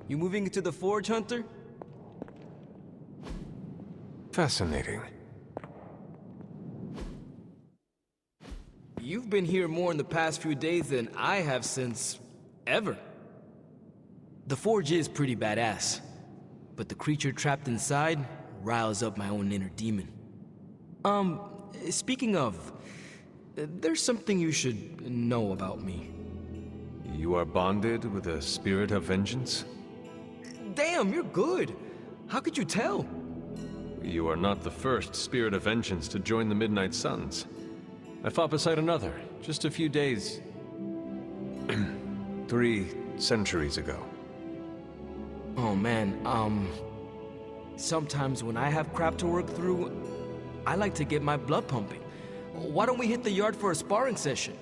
You moving into the Forge, Hunter? Fascinating. You've been here more in the past few days than I have since... ever. The Forge is pretty badass, but the creature trapped inside riles up my own inner demon. Speaking of, there's something you should know about me. You are bonded with a spirit of vengeance? Damn, you're good. How could you tell? You are not the first spirit of vengeance to join the Midnight Suns. I fought beside another, just a few days... 3 centuries ago. Oh man, sometimes when I have crap to work through, I like to get my blood pumping. Why don't we hit the yard for a sparring session?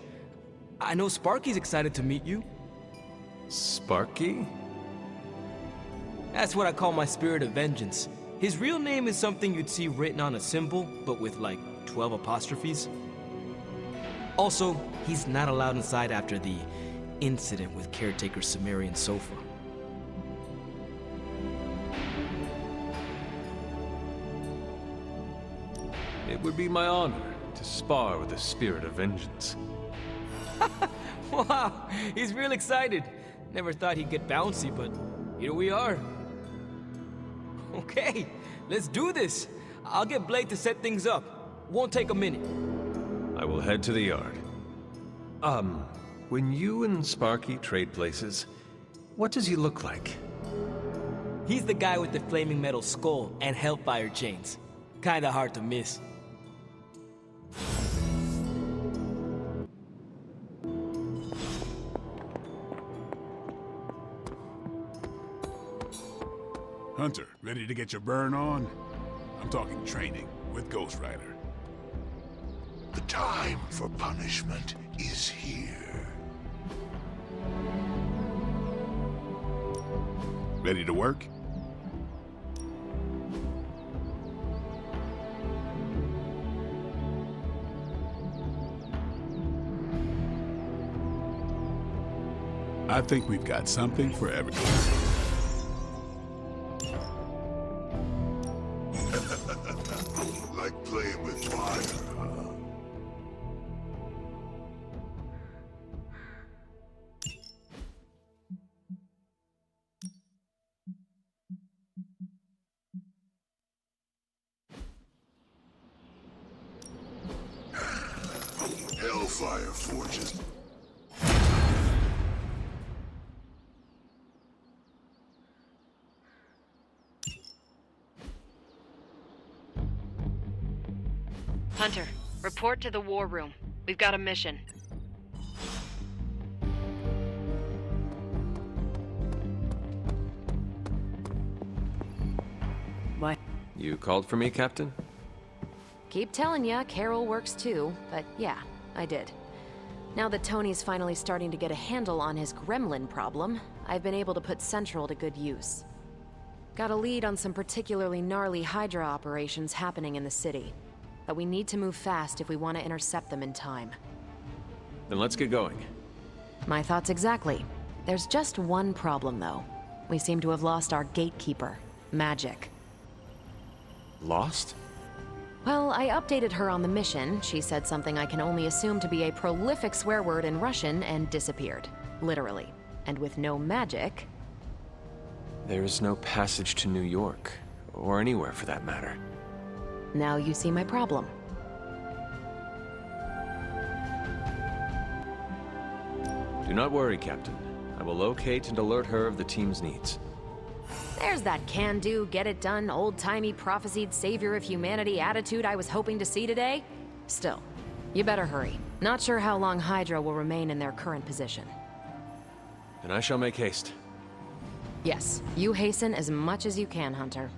I know Sparky's excited to meet you. Sparky? That's what I call my spirit of vengeance. His real name is something you'd see written on a symbol, but with like 12 apostrophes. Also, he's not allowed inside after the incident with caretaker Sumerian Sofa. It would be my honor to spar with the spirit of vengeance. Wow, he's real excited. Never thought he'd get bouncy, but here we are. Okay, let's do this. I'll get Blade to set things up. Won't take a minute. I will head to the yard. When you and Sparky trade places, what does he look like? He's the guy with the flaming metal skull and hellfire chains. Kinda hard to miss. Hunter, ready to get your burn on? I'm talking training with Ghost Rider. The time for punishment is here. Ready to work? I think we've got something for everyone. Like playing with fire, huh? Hellfire forges. Hunter, report to the war room. We've got a mission. What? You called for me, Captain? Keep telling ya, Carol works too, but yeah, I did. Now that Tony's finally starting to get a handle on his gremlin problem, I've been able to put Central to good use. Got a lead on some particularly gnarly Hydra operations happening in the city. But we need to move fast if we want to intercept them in time. Then let's get going. My thoughts exactly. There's just one problem, though. We seem to have lost our gatekeeper, Magic. Lost? Well, I updated her on the mission. She said something I can only assume to be a prolific swear word in Russian and disappeared. Literally. And with no magic... There is no passage to New York, or anywhere for that matter. Now you see my problem. Do not worry, Captain. I will locate and alert her of the team's needs. There's that can-do, get-it-done, old-timey prophesied savior of humanity attitude I was hoping to see today. Still, you better hurry. Not sure how long Hydra will remain in their current position. Then I shall make haste. Yes, you hasten as much as you can, Hunter.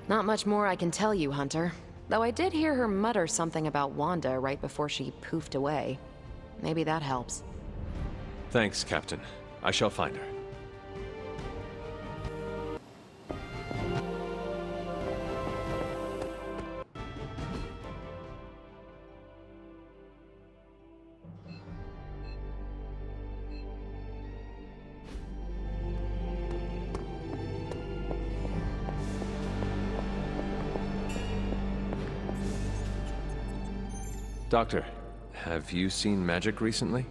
Not much more I can tell you, Hunter. Though I did hear her mutter something about Wanda right before she poofed away. Maybe that helps. Thanks, Captain. I shall find her. Doctor, have you seen magic recently?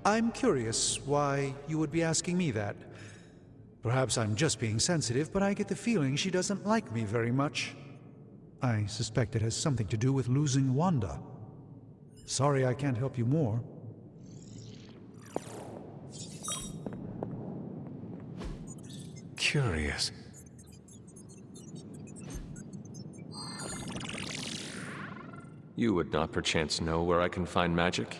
I'm curious why you would be asking me that. Perhaps I'm just being sensitive, but I get the feeling she doesn't like me very much. I suspect it has something to do with losing Wanda. Sorry I can't help you more. Curious. You would not perchance know where I can find magic?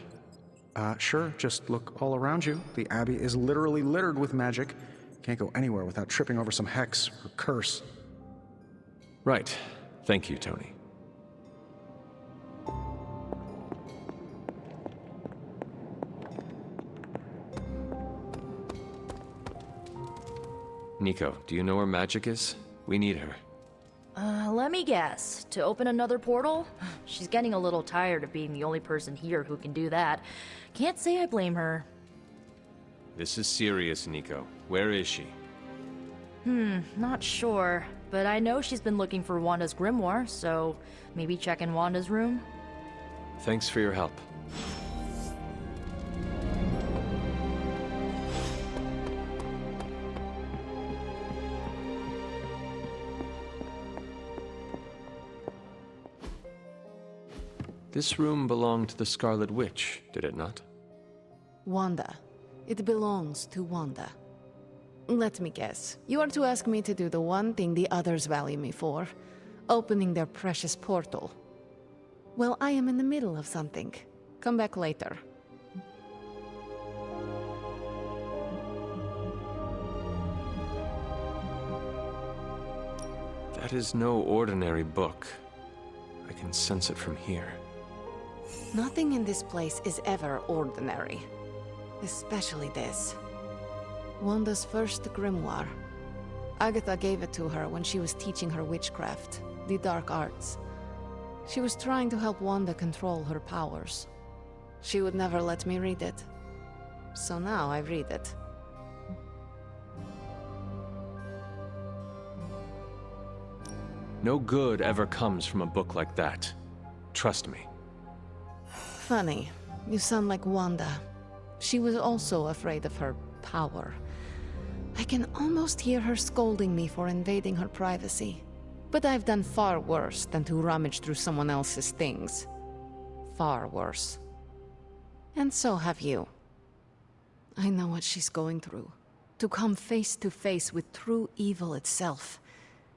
Sure, just look all around you. The Abbey is literally littered with magic. Can't go anywhere without tripping over some hex or curse. Right. Thank you, Tony. Nico, do you know where magic is? We need her. Let me guess. To open another portal? She's getting a little tired of being the only person here who can do that. Can't say I blame her. This is serious, Nico. Where is she? Not sure. But I know she's been looking for Wanda's grimoire, so maybe check in Wanda's room? Thanks for your help. This room belonged to the Scarlet Witch, did it not? Wanda. It belongs to Wanda. Let me guess. You are to ask me to do the one thing the others value me for. Opening their precious portal. Well, I am in the middle of something. Come back later. That is no ordinary book. I can sense it from here. Nothing in this place is ever ordinary. Especially this. Wanda's first grimoire. Agatha gave it to her when she was teaching her witchcraft, the dark arts. She was trying to help Wanda control her powers. She would never let me read it. So now I read it. No good ever comes from a book like that. Trust me. Funny. You sound like Wanda. She was also afraid of her power. I can almost hear her scolding me for invading her privacy. But I've done far worse than to rummage through someone else's things. Far worse. And so have you. I know what she's going through. To come face to face with true evil itself.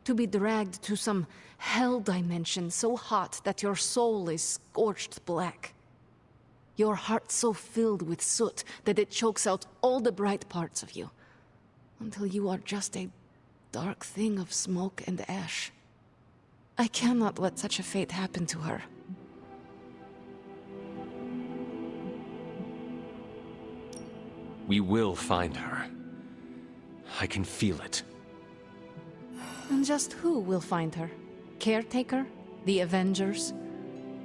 To be dragged to some hell dimension so hot that your soul is scorched black. Your heart so filled with soot that it chokes out all the bright parts of you. Until you are just a dark thing of smoke and ash. I cannot let such a fate happen to her. We will find her. I can feel it. And just who will find her? Caretaker? The Avengers?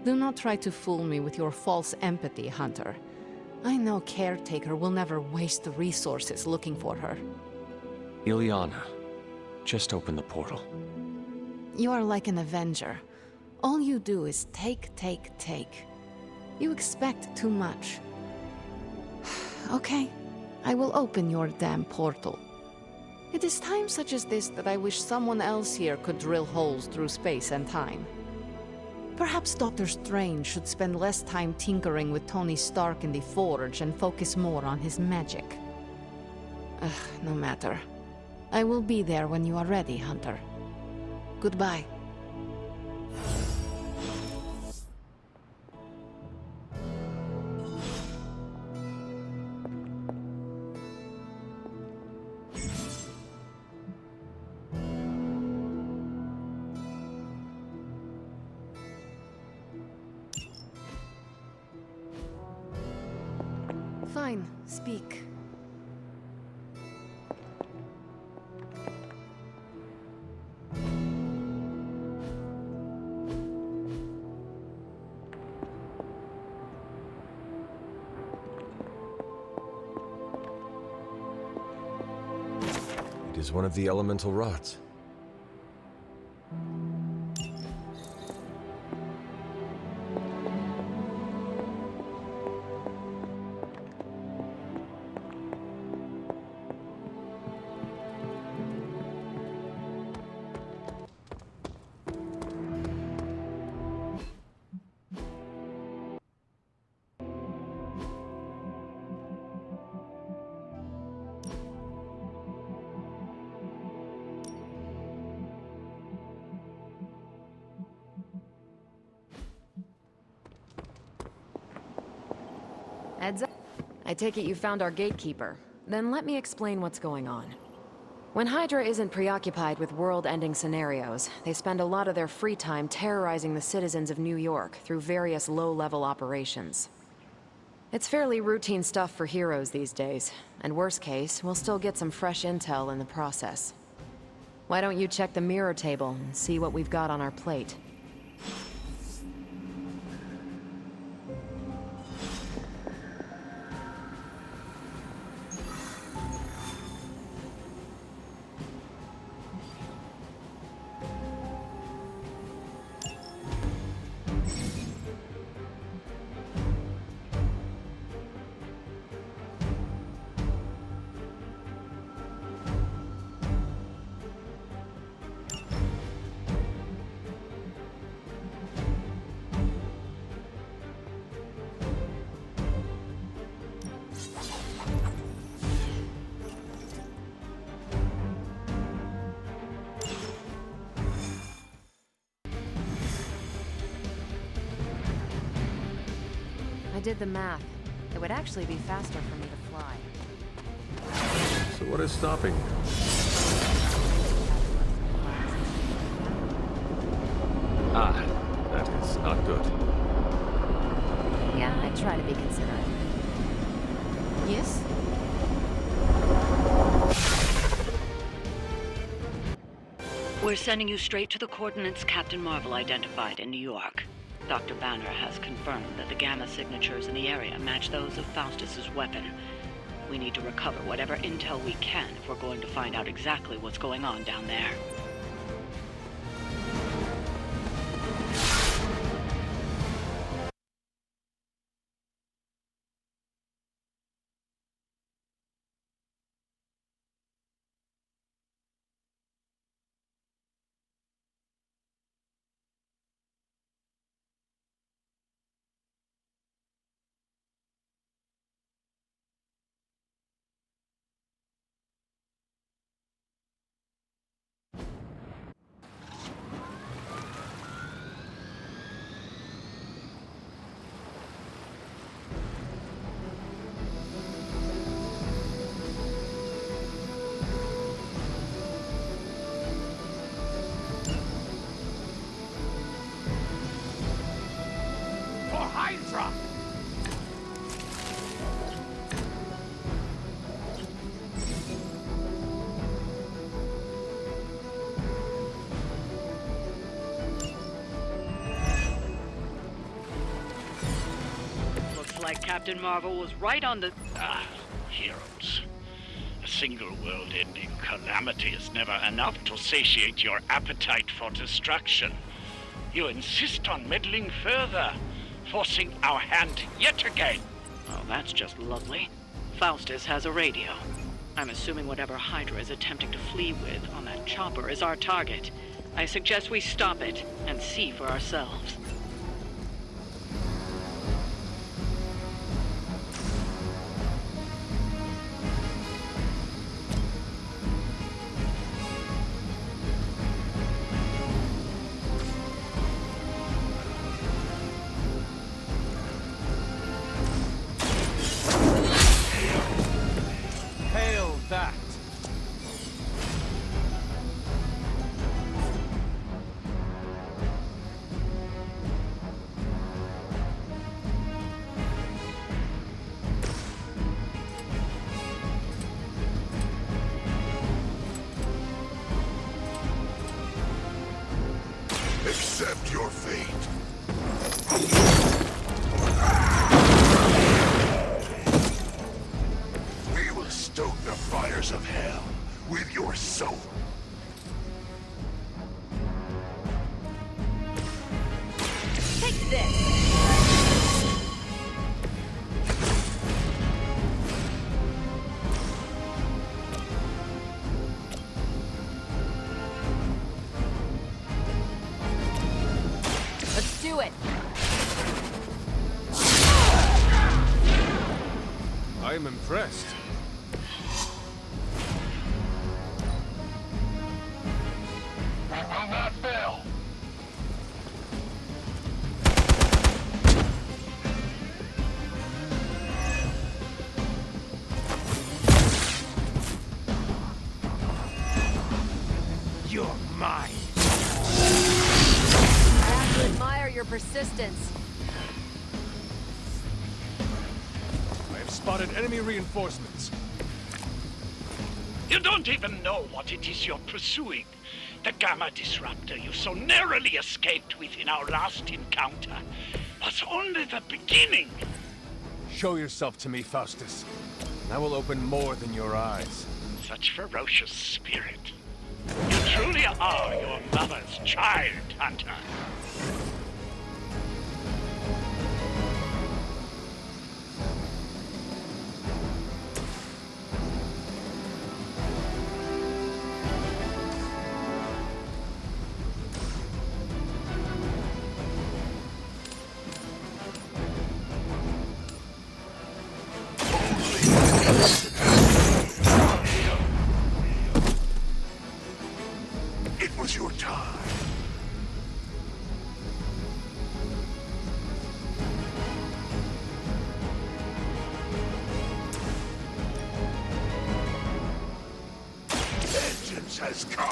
Do not try to fool me with your false empathy, Hunter. I know Caretaker will never waste the resources looking for her. Illyana, just open the portal. You are like an Avenger. All you do is take. You expect too much. Okay, I will open your damn portal. It is times such as this that I wish someone else here could drill holes through space and time. Perhaps Doctor Strange should spend less time tinkering with Tony Stark in the Forge and focus more on his magic. No matter. I will be there when you are ready, Hunter. Goodbye. Fine, speak. It is one of the elemental rods. I take it you found our gatekeeper. Then let me explain what's going on. When Hydra isn't preoccupied with world-ending scenarios, they spend a lot of their free time terrorizing the citizens of New York through various low-level operations. It's fairly routine stuff for heroes these days, and worst case, we'll still get some fresh intel in the process. Why don't you check the mirror table and see what we've got on our plate? I did the math. It would actually be faster for me to fly. So what is stopping you? Ah, that is not good. Yeah, I try to be considerate. Yes? We're sending you straight to the coordinates Captain Marvel identified in New York. Dr. Banner has confirmed that the gamma signatures in the area match those of Faustus's weapon. We need to recover whatever intel we can if we're going to find out exactly what's going on down there. Hydra! Looks like Captain Marvel was right on the... Heroes. A single world-ending calamity is never enough to satiate your appetite for destruction. You insist on meddling further, forcing our hand yet again. Oh, that's just lovely. Faustus has a radio. I'm assuming whatever Hydra is attempting to flee with on that chopper is our target. I suggest we stop it and see for ourselves. Hail that! Accept your fate. We will stoke the fires of hell with your soul. Take this! Let's do it! I'm impressed. We will not fail. You're mine. I have to admire your persistence. I have spotted enemy reinforcements. You don't even know what it is you're pursuing. The Gamma Disruptor you so narrowly escaped with in our last encounter was only the beginning. Show yourself to me, Faustus, and I will open more than your eyes. Such ferocious spirit. You truly are your mother's child, Hunter. It was your time. Vengeance has come.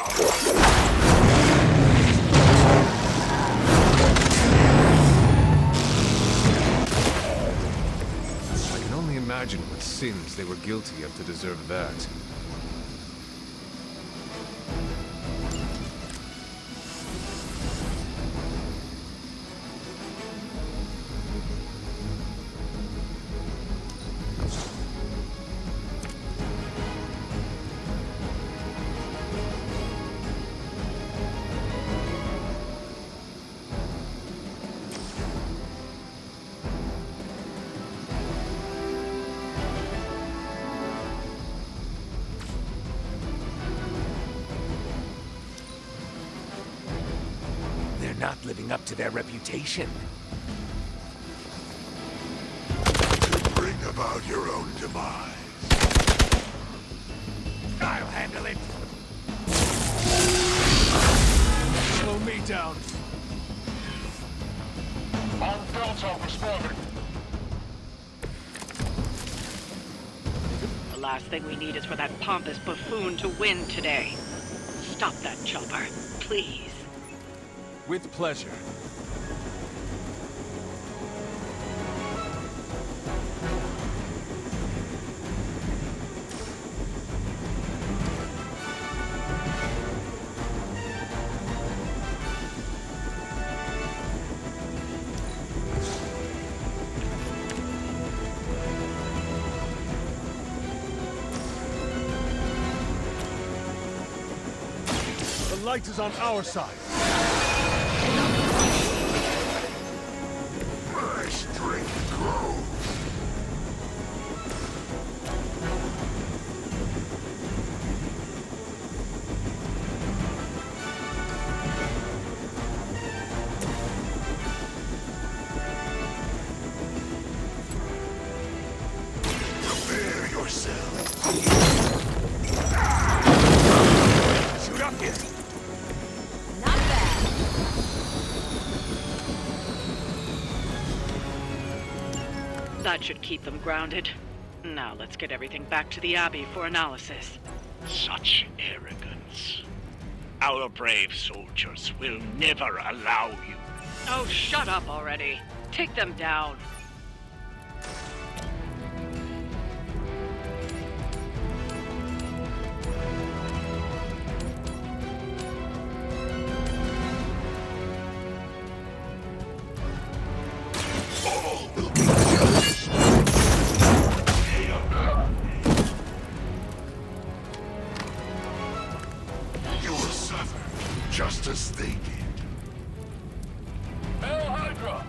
I can only imagine what sins they were guilty of to deserve that. They're not living up to their reputation. To bring about your own demise. I'll handle it. Slow me down. On Delta responding. The last thing we need is for that pompous buffoon to win today. Stop that chopper, please. With pleasure. The light is on our side. My strength grows. Prepare yourself. Shoot up here. Not bad. That should keep them grounded. Now let's get everything back to the Abbey for analysis. Such arrogance. Our brave soldiers will never allow you. Oh, shut up already. Take them down. All will be judged. You will suffer, just as they did. Hail Hydra!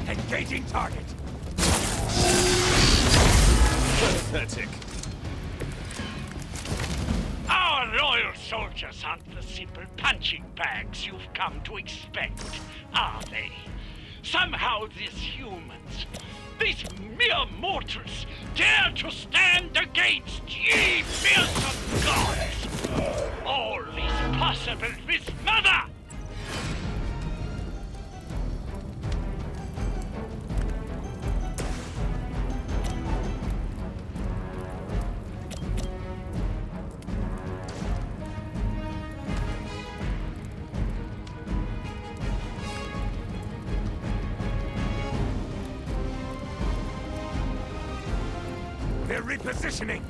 Engaging target! Pathetic. Our loyal soldiers aren't the simple punching bags you've come to expect, are they? Somehow these humans, these mere mortals, dare to stand against ye fearsome gods! All is possible with Mother! They're repositioning!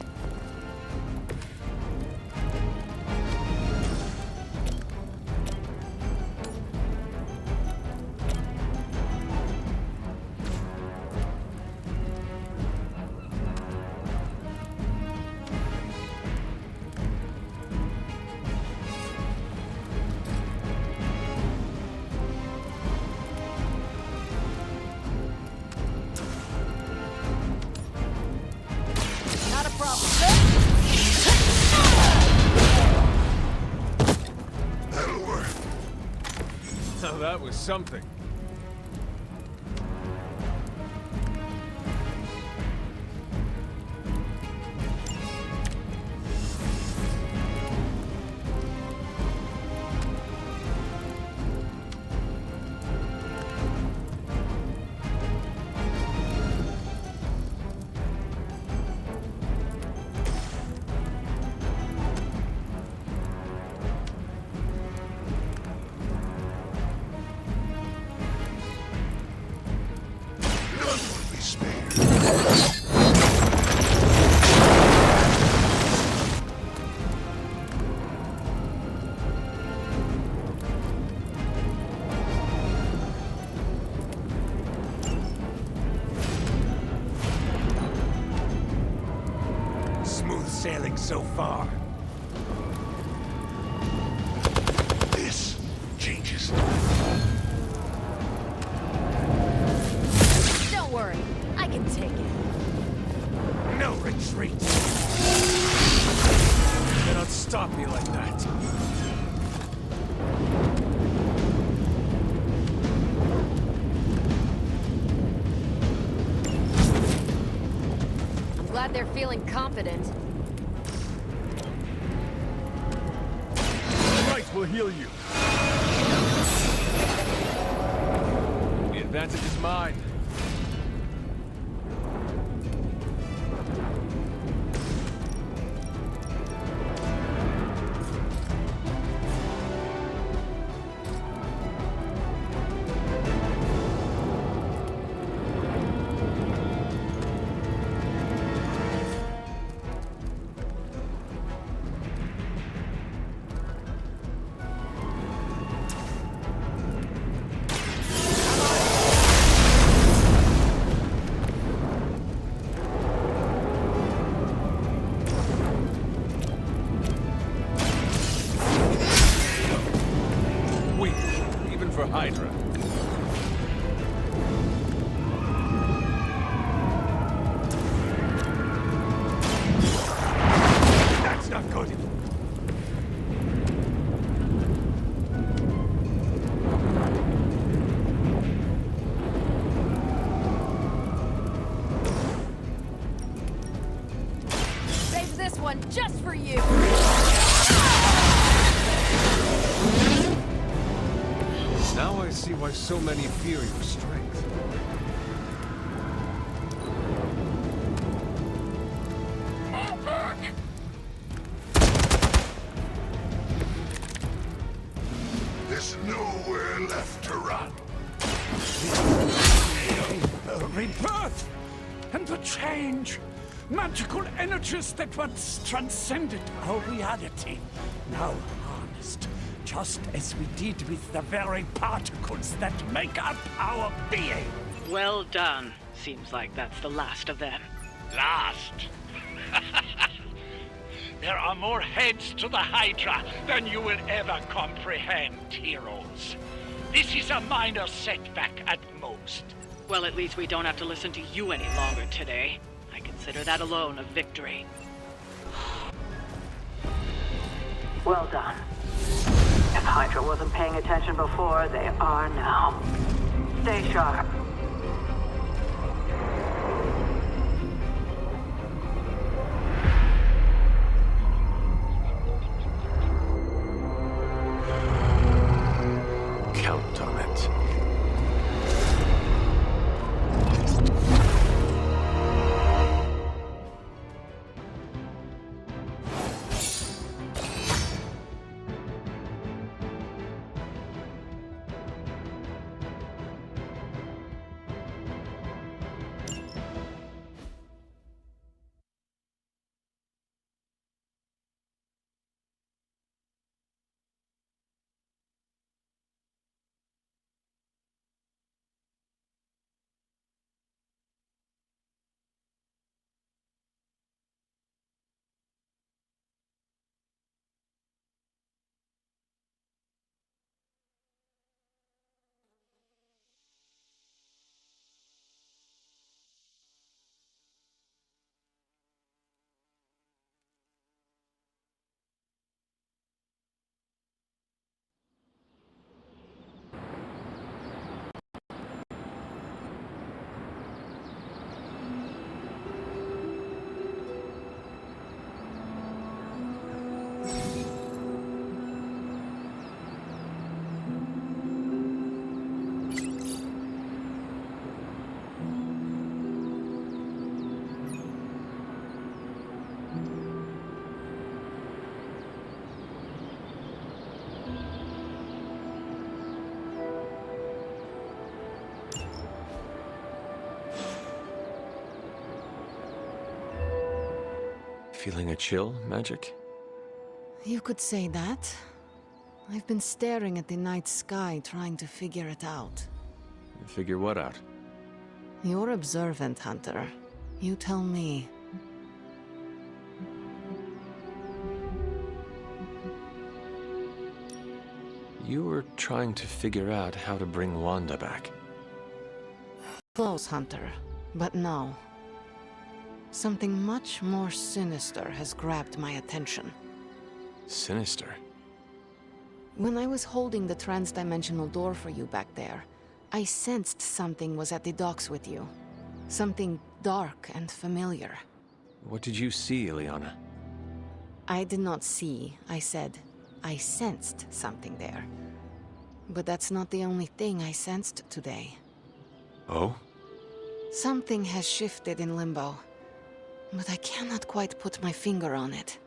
Not a problem. That'll work. Now that was something. None will be spared. Smooth sailing so far. This changes. Don't worry, I can take it. No retreat! They don't stop me like that. I'm glad they're feeling confident. Right, we'll heal you. The advantage is mine. Weak, even for Hydra. That's not good. Save this one just for you. Now I see why so many fear your strength. There's nowhere left to run. Rebirth and the change. Magical energies that once transcended our reality, now harnessed, just as we did with the very particles that make up our being. Well done. Seems like that's the last of them. Last? There are more heads to the Hydra than you will ever comprehend, heroes. This is a minor setback at most. Well, at least we don't have to listen to you any longer today. I consider that alone a victory. Well done. If Hydra wasn't paying attention before, they are now. Stay sharp. Count on it. Feeling a chill, Magic? You could say that. I've been staring at the night sky trying to figure it out. Figure what out? You're observant, Hunter. You tell me. You were trying to figure out how to bring Wanda back. Close, Hunter. But no. Something much more sinister has grabbed my attention. Sinister? When I was holding the transdimensional door for you back there, I sensed something was at the docks with you. Something dark and familiar. What did you see, Illyana? I did not see, I said. I sensed something there. But that's not the only thing I sensed today. Oh? Something has shifted in Limbo, but I cannot quite put my finger on it.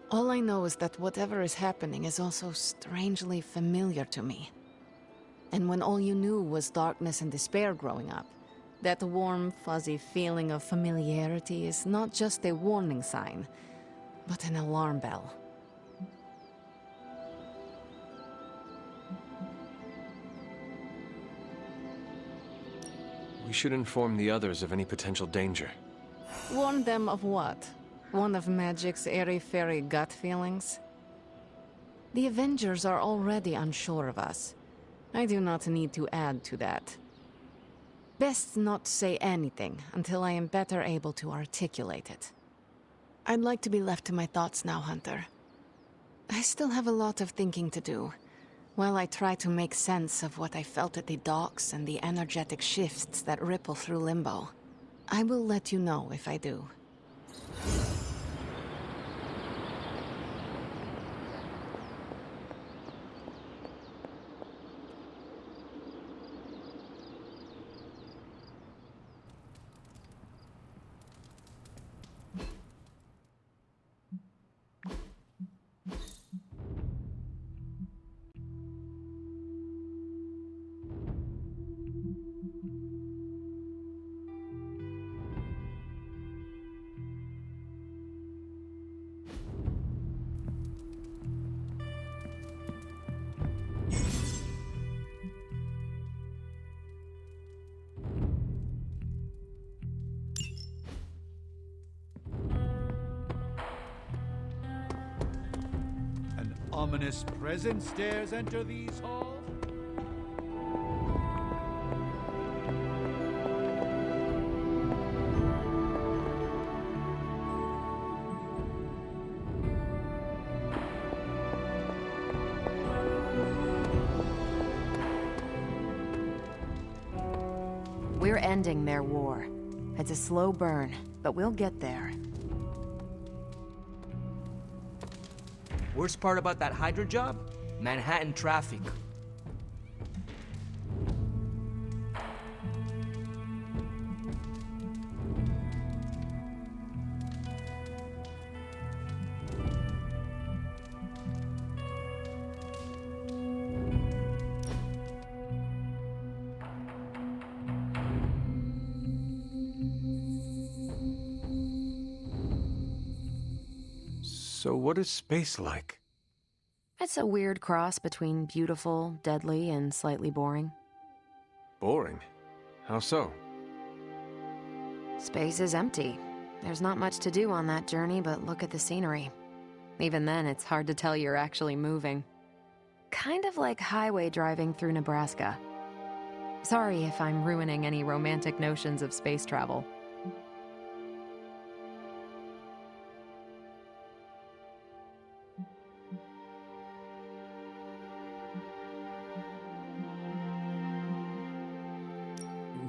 All I know is that whatever is happening is also strangely familiar to me. And when all you knew was darkness and despair growing up, that warm, fuzzy feeling of familiarity is not just a warning sign, but an alarm bell. We should inform the others of any potential danger. Warn them of what? One of Magic's airy-fairy gut feelings? The Avengers are already unsure of us. I do not need to add to that. Best not say anything until I am better able to articulate it. I'd like to be left to my thoughts now, Hunter. I still have a lot of thinking to do, while I try to make sense of what I felt at the docks and the energetic shifts that ripple through Limbo. I will let you know if I do. Ominous presence dares enter these halls? We're ending their war. It's a slow burn, but we'll get there. Worst part about that Hydra job? Manhattan traffic. So what is space like? It's a weird cross between beautiful, deadly, and slightly boring. Boring? How so? Space is empty. There's not much to do on that journey but look at the scenery. Even then, it's hard to tell you're actually moving. Kind of like highway driving through Nebraska. Sorry if I'm ruining any romantic notions of space travel.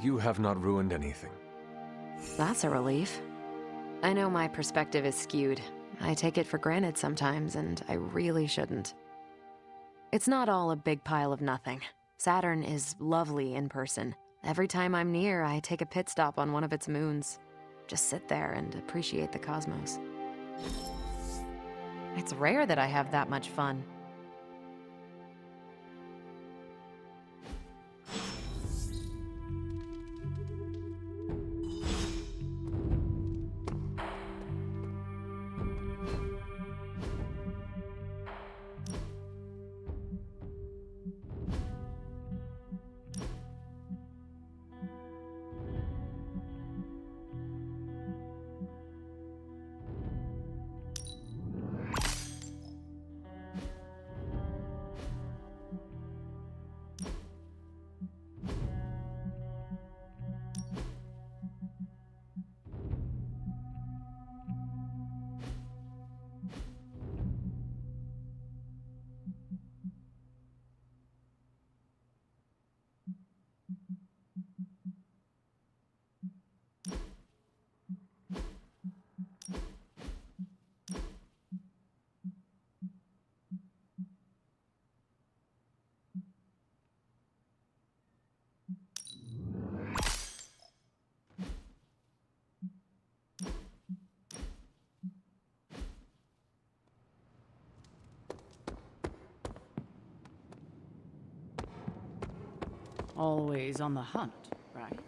You have not ruined anything. That's a relief. I know my perspective is skewed. I take it for granted sometimes, and I really shouldn't. It's not all a big pile of nothing. Saturn is lovely in person. Every time I'm near, I take a pit stop on one of its moons. Just sit there and appreciate the cosmos. It's rare that I have that much fun. Always on the hunt, right?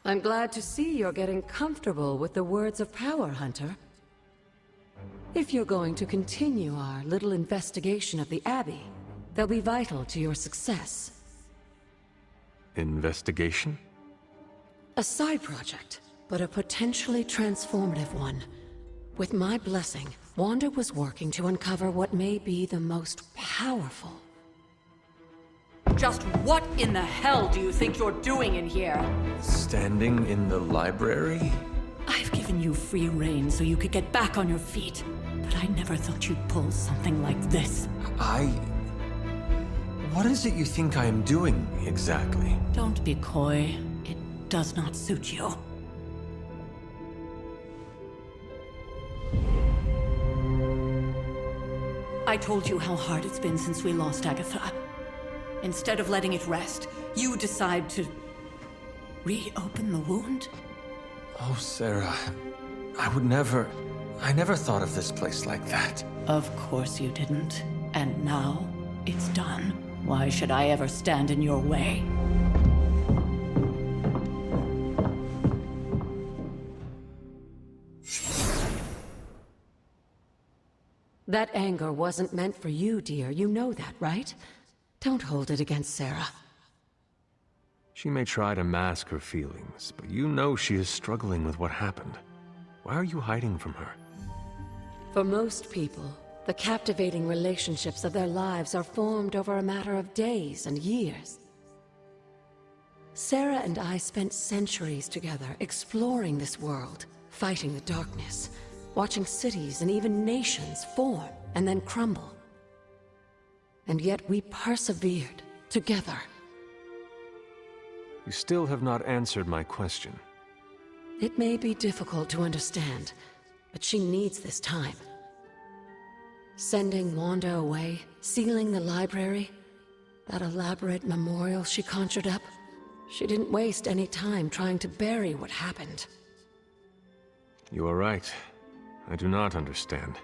I'm glad to see you're getting comfortable with the words of power, Hunter. If you're going to continue our little investigation of the Abbey, they'll be vital to your success. Investigation? A side project, but a potentially transformative one. With my blessing, Wanda was working to uncover what may be the most powerful. Just what in the hell do you think you're doing in here? Standing in the library? I've given you free rein so you could get back on your feet, but I never thought you'd pull something like this. What is it you think I am doing, exactly? Don't be coy. It does not suit you. I told you how hard it's been since we lost Agatha. Instead of letting it rest, you decide to reopen the wound? Oh, Sarah, I never thought of this place like that. Of course you didn't. And now, it's done. Why should I ever stand in your way? That anger wasn't meant for you, dear. You know that, right? Don't hold it against Sarah. She may try to mask her feelings, but you know she is struggling with what happened. Why are you hiding from her? For most people, the captivating relationships of their lives are formed over a matter of days and years. Sarah and I spent centuries together exploring this world, fighting the darkness, watching cities and even nations form and then crumble. And yet we persevered, together. You still have not answered my question. It may be difficult to understand, but she needs this time. Sending Wanda away, sealing the library, that elaborate memorial she conjured up, she didn't waste any time trying to bury what happened. You are right. I do not understand.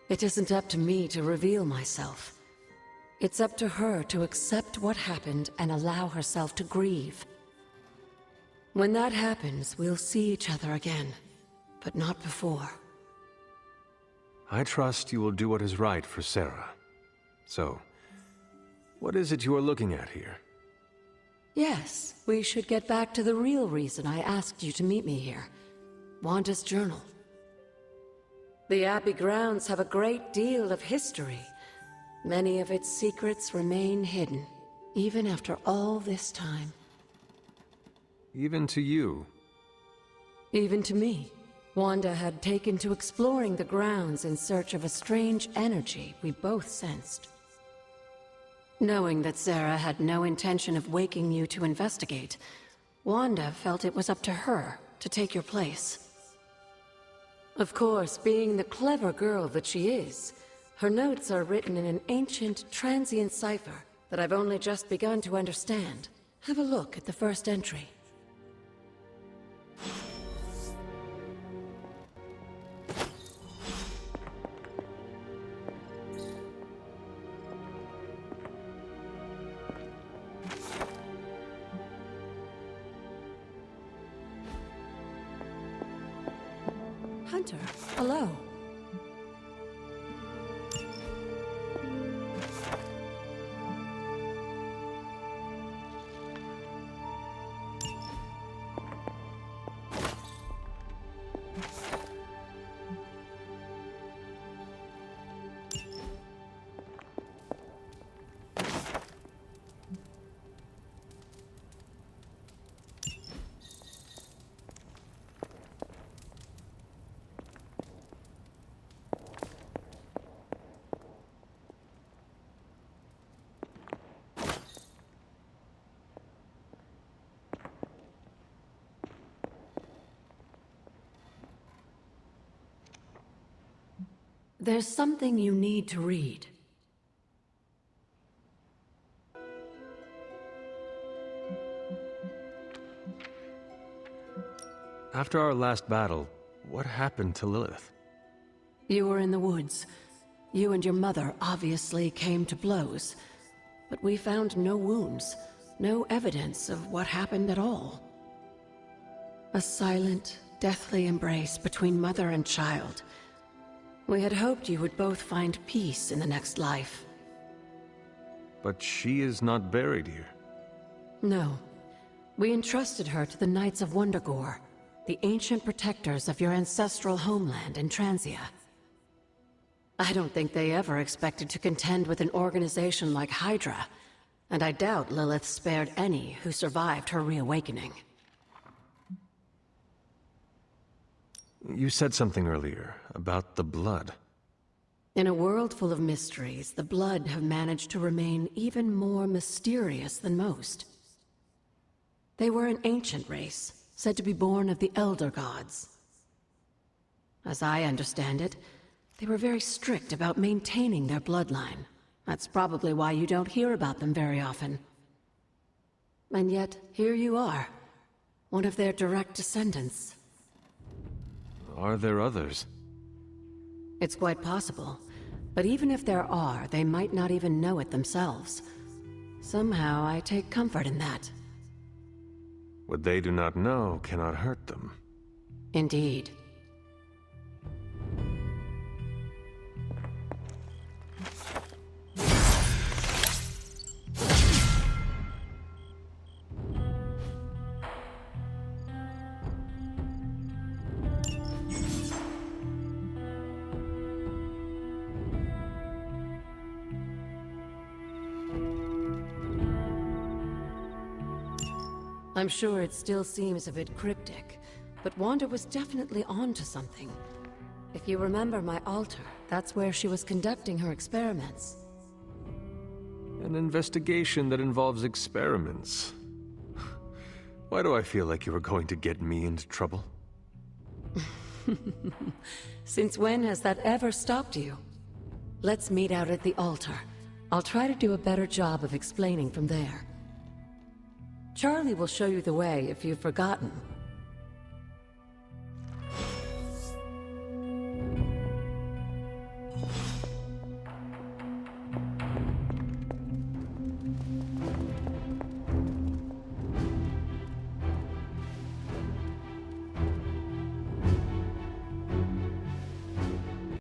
It isn't up to me to reveal myself. It's up to her to accept what happened and allow herself to grieve. When that happens, we'll see each other again, but not before. I trust you will do what is right for Sarah. So, what is it you are looking at here? Yes, we should get back to the real reason I asked you to meet me here. Wanda's journal. The Abbey grounds have a great deal of history. Many of its secrets remain hidden, even after all this time. Even to you? Even to me. Wanda had taken to exploring the grounds in search of a strange energy we both sensed. Knowing that Sarah had no intention of waking you to investigate, Wanda felt it was up to her to take your place. Of course, being the clever girl that she is, her notes are written in an ancient, transient cipher that I've only just begun to understand. Have a look at the first entry. Hunter, hello. There's something you need to read. After our last battle, what happened to Lilith? You were in the woods. You and your mother obviously came to blows. But we found no wounds, no evidence of what happened at all. A silent, deathly embrace between mother and child. We had hoped you would both find peace in the next life. But she is not buried here. No. We entrusted her to the Knights of Wundagore, the ancient protectors of your ancestral homeland in Transia. I don't think they ever expected to contend with an organization like Hydra, and I doubt Lilith spared any who survived her reawakening. You said something earlier about the blood. In a world full of mysteries, the Blood have managed to remain even more mysterious than most. They were an ancient race, said to be born of the Elder Gods. As I understand it, they were very strict about maintaining their bloodline. That's probably why you don't hear about them very often. And yet, here you are, one of their direct descendants. Are there others? It's quite possible. But even if there are, they might not even know it themselves. Somehow, I take comfort in that. What they do not know cannot hurt them. Indeed. I'm sure it still seems a bit cryptic, but Wanda was definitely onto something. If you remember my altar, that's where she was conducting her experiments. An investigation that involves experiments. Why do I feel like you are going to get me into trouble? Since when has that ever stopped you? Let's meet out at the altar. I'll try to do a better job of explaining from there. Charlie will show you the way if you've forgotten.